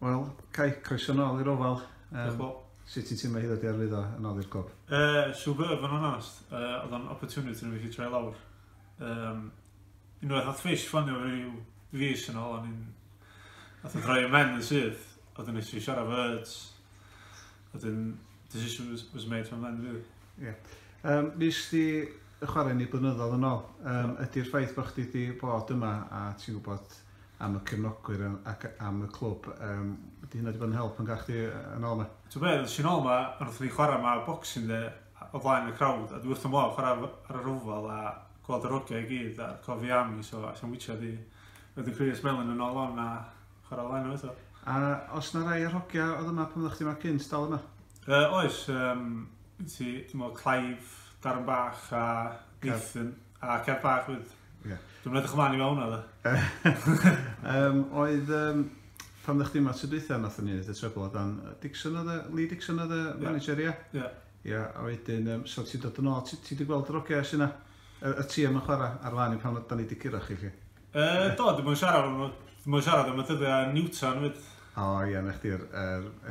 Wel, Cai, croeso nôl i'r ofal. Diolch Bob. Sut ti'n teimlo hyd ar arwyddo yn ôl i'r clwb? Siwr fydd yn onest, oedd o'n opportunity ni fi troi lawr. Unwaith oedd Fish ffonio fi ryw fus yn ôl, oedd o'n droi y men yn sydd, oedd o'n eisiau siarad words, oedd o'n decision was made from men fi. Nis di y chwarae ni blynyddoedd yn ôl, ydy'r ffaith bod chdi wedi bod yma a ti'n gwybod am y cefnogwyr ac am y clwb, ydy hynna wedi bod yn help yn gach chdi yn ôl yma? Ti'n beth, sy'n ôl yma, wnaeth ni chwarae yma boxing de o flaen y crowd, a dwi wrth ymlaen chwarae ar y rwfal a gweld yr ogiau i gyd a'r cofi am i, so sy'n wytio di wedi Chris Mellon yn ôl on a chwarae flaen o eto. A os na rai o'r hogia oedd yma pan ddech chi yma cynt dal yma? Oes, ti'n meddwl Clive, Darren Bach a Nathan, a Kev Bach fydd. Dwi'n edrych ymlaen i fewn o dda. Oedd, pan ddech chi yma tydwythau nath ni wneud y trebl o dan Dixon oedd Lee Dixon oedd y manager, ia? Ia, a wedyn, so ti'n dod yn ôl, ti wedi gweld yr ogia sy'n yna? Y ti am y chwarae ar fan i pan da ni wedi curo chi? Do, dwi'n siarad am y dyddiau Newton fyd. O ie, na chdi'r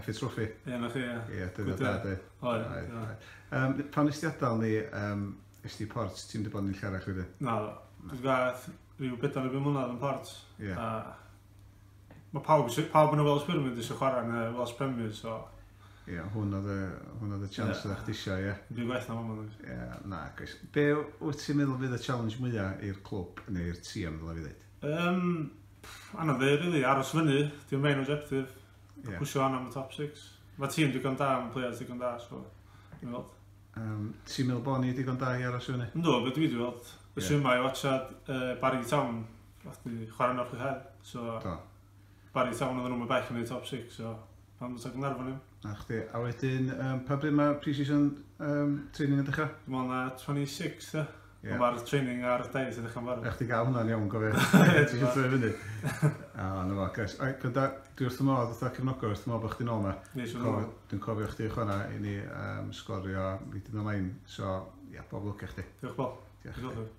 F.A. Trophy. Ie, na chi, ie. Ie, dyddiau da, di. Pan ysdi adael ni, ysdi port, ti'n wedi bod yn llarach wedi? Na, dwi'n gath rhyw 4 mlynedd yn port. Mae pawb yn y Welsh Pyramid eisiau chwarae yn y Welsh Premier, so... Ie, hwn oedd y chance ydych chi eisiau, ie. Dwi'n gwaith na mam o'n Ie, na, gais. Be wyt ti'n meddwl fydd y challenge mwyaf i'r clwb neu'r tîm, ddylai fi ddweud? Anodd e, really, aros fyny, di'n main objective, pwysio an am y top 6. Mae tîm digon da, mae players digon da, so dwi'n weld. Ti'n meddwl bod ni digon da i aros fyny? Ynddo, beth dwi wedi weld. Ys yma i watchad Barry Town, chwarae'n off y head, so Barry Town oedd nhw'n bell yn ei top 6, so pan dwi'n tag yn arfon nhw. A chdi, a wedyn, pa bryd mae pre-season training yn dechrau? Dwi'n meddwl na 26, ie. Mae'r training ar y daith yn dechrau'n barod. Ech ti gael hwnna'n iawn, gofio. Ti'n siŵr trwy fyny? Na fo, gais. Dwi wrth y modd, wrth y cefnogwr, wrth y modd bod chdi'n ôl yma. Dwi'n cofio chdi chwarae i ni sgorio leading the line. So, ia, bob lwc i chdi. Diolch Bob. Diolch.